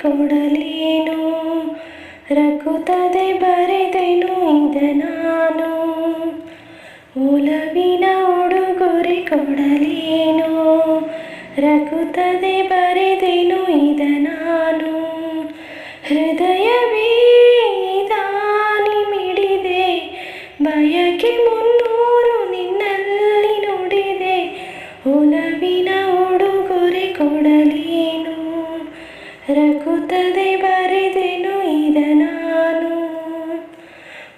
ಕೊಡಲೇನು ರಕುತ್ತದೆ ಬರೆದೆನು ಇದ ನಾನು ಒಲವಿನ ಉಡುಗೊರೆ ಕೊಡಲೇನು ರಕುತ್ತದೆ ಬರೆದೆನು ಇದ ನಾನು ಹೃದಯವೇ ದಾನಿ ಮಿಡಿದೆ ಬಯಕೆ ಮುನ್ನೂರು ನಿನ್ನಲ್ಲಿ ನುಡಿದೆ ಒಲವಿನ ಉಡುಗೊರೆ ಕೊಡಲೇನು ರಕುತ್ತದೆ ಬರೆದೆನು ಇದ ನಾನು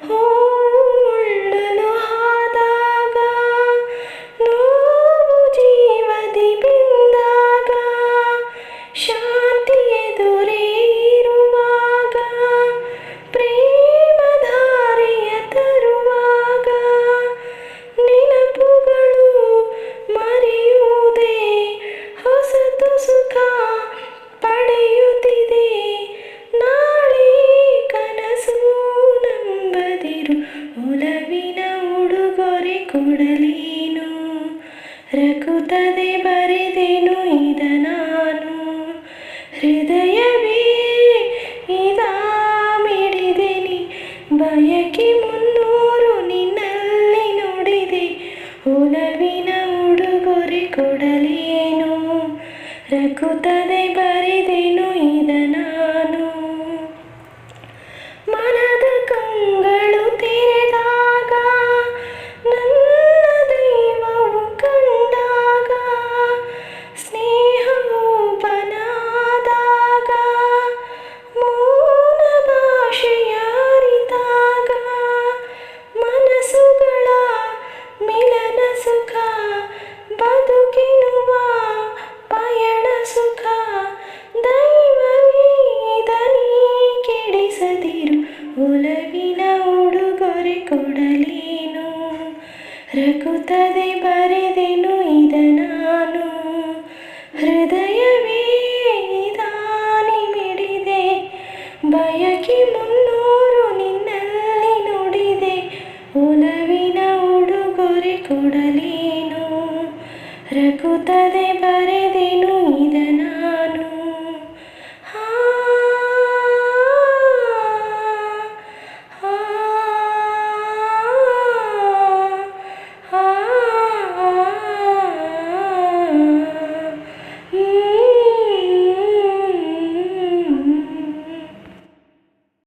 ಮುಳ್ಳಲು ಆದಾಗ ನೋವು ಜೀವದಿ ಬಿಂದಾಗ ಶಾಂತಿ ಎದುರೇ ಇರುವಾಗ ಪ್ರೇಮ ಧಾರೆಯ ತರುವಾಗ ನೆನಪುಗಳು ಮರೆಯುವುದೇ ಹೊಸತು ಸುಖ ಪಡೆಯುತ್ತಿದೆ ನಾಳೆ ಕನಸು ನಂಬದಿರು ಒಲವಿನ ಉಡುಗೊರೆ ಕೊಡಲೇನು ರಕುತ್ತದೆ ಬರೆದೆನು ಇದ ನಾನು ಹೃದಯ